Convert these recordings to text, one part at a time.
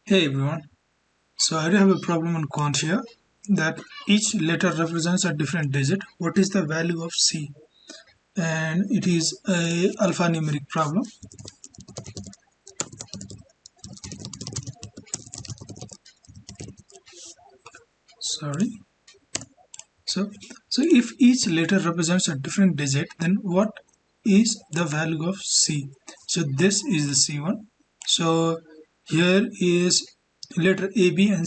Hey everyone, so I do have a problem on QUANT here that each letter represents a different digit. What is the value of C? And it is a alphanumeric problem. Sorry. So if each letter represents a different digit, then what is the value of C? So this is the C1. So here is letter A, B, and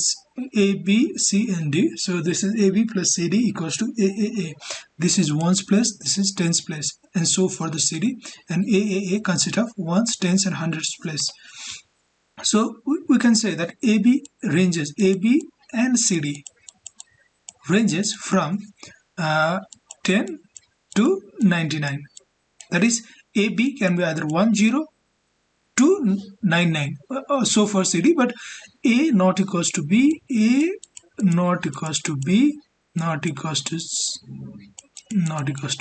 A, B, C, and D. So this is AB plus CD equals to AAA. This is ones place, this is tens place, and so for the CD. And AAA consists of ones, tens, and hundreds place. So we can say that AB ranges, AB and CD ranges from 10 to 99. That is, AB can be either 10 to 99. So for CD, but A not equals to B, A not equals to B, not equals to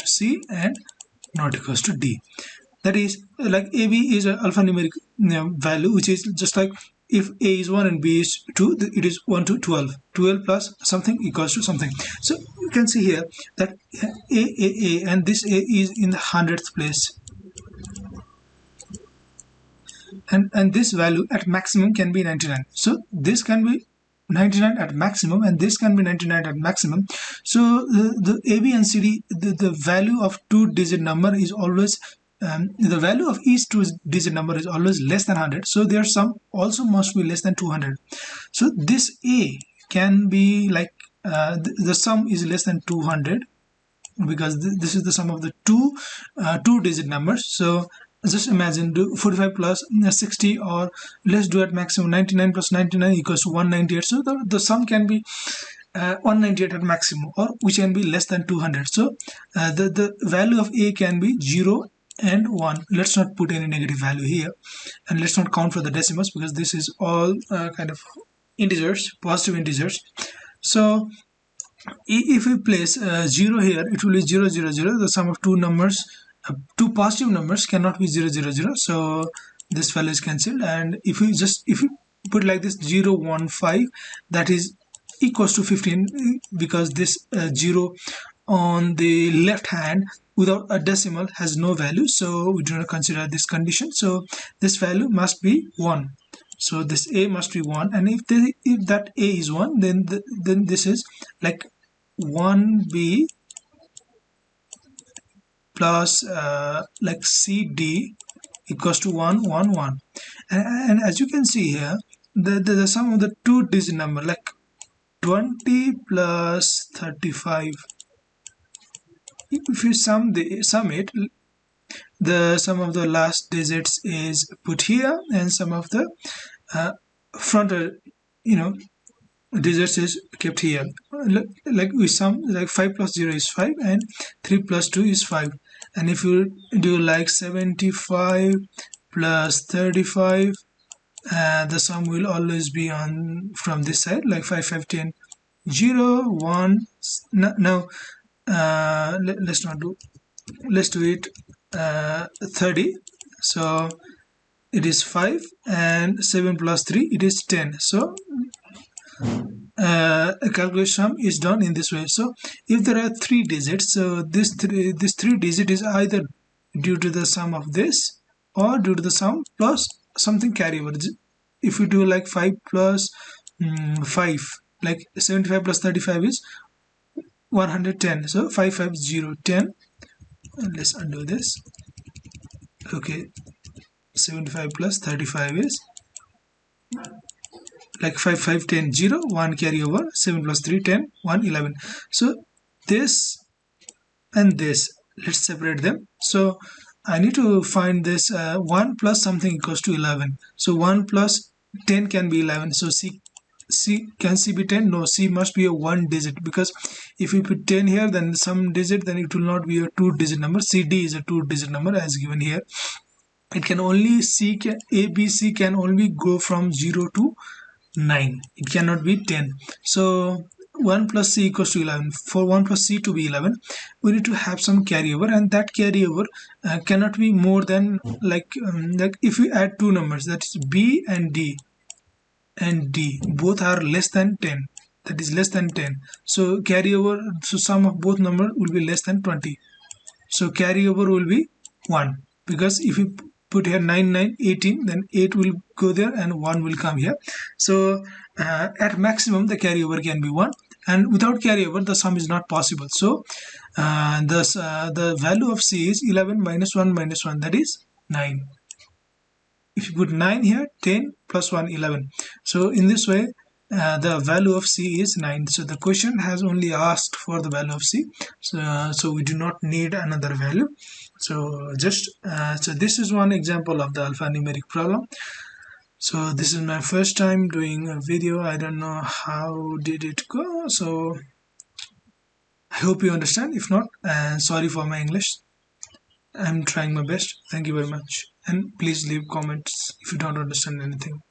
C, and not equals to D. That is, like AB is an alphanumeric value, which is just like if A is 1 and B is 2, it is 1 to 12. 12 plus something equals to something. So you can see here that A, and this A is in the 100th place. And this value at maximum can be 99. So this can be 99 at maximum, and this can be 99 at maximum. So the AB and CD, the value of two-digit number is always the value of each two-digit number is always less than 100. So their sum also must be less than 200. So this A can be like the sum is less than 200 because this is the sum of the two-digit numbers. So just imagine, do 45 plus 60, or let's do at maximum 99 plus 99 equals to 198. So the sum can be 198 at maximum, or which can be less than 200. So the value of A can be 0 and 1. Let's not put any negative value here, and let's not count for the decimals because this is all kind of integers, positive integers. So if we place 0 here, it will be 0 0 0. The sum of two numbers, two positive numbers, cannot be 0 0 0. So this value is cancelled. And if we put like this 0 1 5, that is equals to 15, because this 0 on the left hand without a decimal has no value, so we do not consider this condition. So this value must be 1. So this A must be 1, and if that A is 1, then this is like 1B plus like CD equals to 1 1 1. And as you can see here, the sum of the two-digit number, like 20 plus 35, if you sum it, the sum of the last digits is put here, and sum of the front digits is kept here. Like we sum, like 5 plus 0 is 5, and 3 plus 2 is 5. And if you do like 75 plus 35, the sum will always be on from this side, like 5 5 10 0 1. Now let's do it 30. So it is 5, and 7 plus 3, it is 10. So a calculation sum is done in this way. So if there are three digits, so this three digit is either due to the sum of this, or due to the sum plus something carryover. If you do like 5 plus 5, like 75 plus 35 is 110. So 5 5 0 10. And let's undo this. Okay, 75 plus 35 is like 5 5 10 0, 1 carry over, 7 plus 3 10, 1 11. So this and this, let's separate them. So I need to find this 1 plus something equals to 11. So 1 plus 10 can be 11. So can C be 10? No, C must be a one digit, because if you put 10 here, then some digit, then it will not be a two-digit number. CD is a two-digit number as given here. It can only ABC can only go from 0 to 9. It cannot be 10. So 1 plus C equals to 11. For 1 plus C to be 11, we need to have some carryover, and that carryover cannot be more than like if we add two numbers, that is B and D. and D both are less than 10, that is less than 10. So carry over, so sum of both numbers will be less than 20. So carry over will be 1, because if you put here 9 9 18, then 8 will go there and 1 will come here. So at maximum the carryover can be 1, and without carryover the sum is not possible. So the value of C is 11 minus 1 minus 1, that is 9. If you put 9 here, 10 plus 1 11. So in this way the value of C is 9. So the question has only asked for the value of C, so we do not need another value. So just so this is one example of the alphanumeric problem. So this is my first time doing a video. I don't know how did it go, so I hope you understand. If not, sorry for my English. I'm trying my best. Thank you very much, and please leave comments if you don't understand anything.